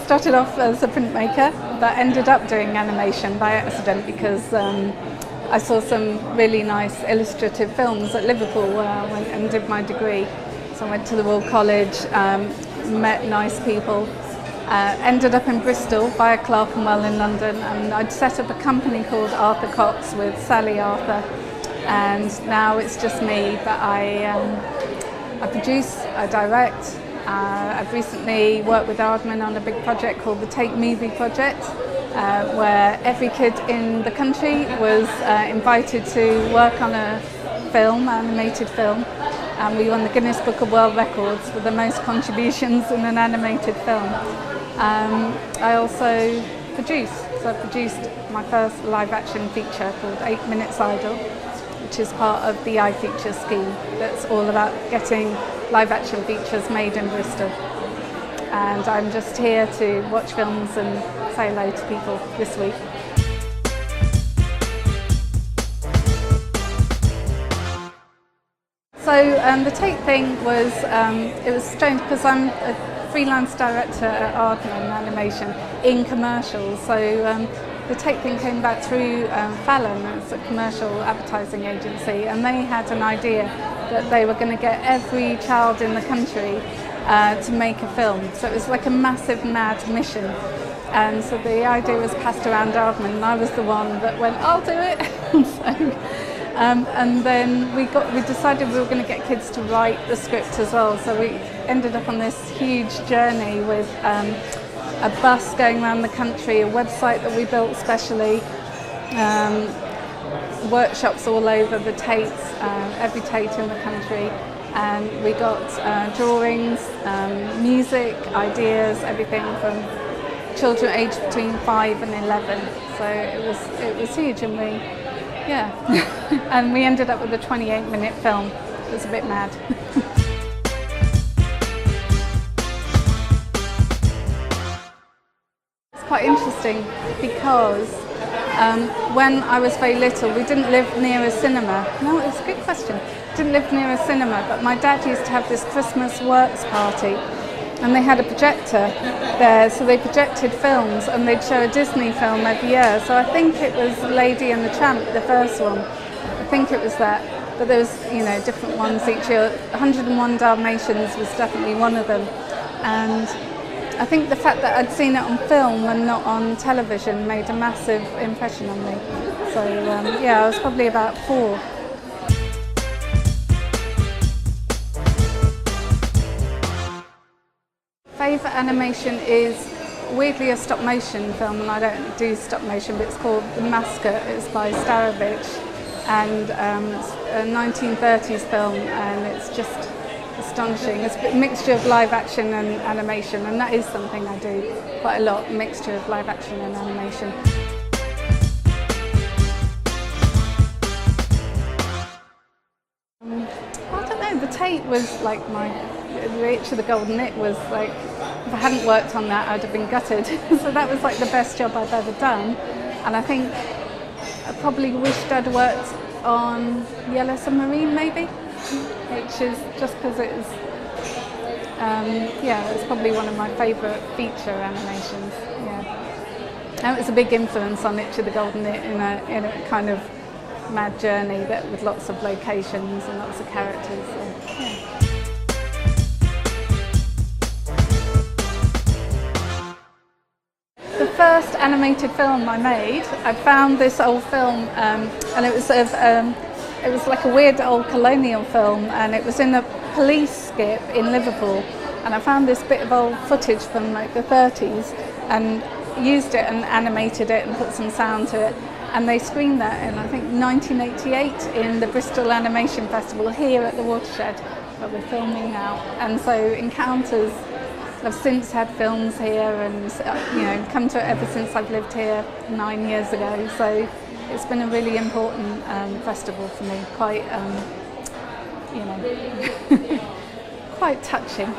started off as a printmaker, but ended up doing animation by accident because I saw some really nice illustrative films at Liverpool where I went and did my degree. So I went to the Royal College, met nice people, ended up in Bristol via Clerkenwell in London, and I'd set up a company called ArthurCox with Sally Arthur, and now it's just me, but I produce, I direct. I've recently worked with Aardman on a big project called the Tate Movie Project, where every kid in the country was invited to work on a film, animated film, and we won the Guinness Book of World Records for the most contributions in an animated film. I also produce, so I produced my first live action feature called 8 Minutes Idle, which is part of the iFeature scheme that's all about getting live action features made in Bristol. And I'm just here to watch films and say hello to people this week. So the Tate thing was, it was strange because I'm a freelance director at Aardman Animation in commercials. So the Tate thing came back through Fallon, it's a commercial advertising agency, and they had an idea that they were going to get every child in the country to make a film. So it was like a massive mad mission. And so the idea was passed around Aardman, and I was the one that went, I'll do it. And then we decided we were going to get kids to write the script as well. So we ended up on this huge journey with a bus going around the country, a website that we built specially, workshops all over the Tates, every Tate in the country, and we got drawings, music, ideas, everything from children aged between 5 and 11. So it was huge, and and we ended up with a 28-minute film. It was a bit mad. Quite interesting because when I was very little, we didn't live near a cinema. No, it's a good question. Didn't live near a cinema, but my dad used to have this Christmas works party, and they had a projector there, so they projected films, and they'd show a Disney film every year. So I think it was Lady and the Tramp, the first one. I think it was that. But there was, different ones each year. 101 Dalmatians was definitely one of them, and I think the fact that I'd seen it on film and not on television made a massive impression on me. So I was probably about 4. Favourite animation is weirdly a stop motion film, and I don't do stop motion, but it's called The Mascot. It's by Starovich, and it's a 1930s film, and it's just astonishing. It's a mixture of live action and animation, and that is something I do quite a lot, mixture of live action and animation. I don't know, the Tate was like the Itch of the Golden It was like, if I hadn't worked on that, I'd have been gutted. So that was like the best job I've ever done, and I think I probably wished I'd worked on Yellow Submarine maybe, which is just because it was, it's probably one of my favourite feature animations. And it was a big influence on Itch of the Golden It in a kind of mad journey with lots of locations and lots of characters. So, The first animated film I made, I found this old film, and it was like a weird old colonial film, and it was in a police skip in Liverpool, and I found this bit of old footage from like the 30s and used it and animated it and put some sound to it, and they screened that in, I think, 1988 in the Bristol Animation Festival here at the Watershed where we're filming now. And so Encounters, I've since had films here, and come to it ever since I've lived here 9 years ago. So it's been a really important festival for me, quite, quite touching.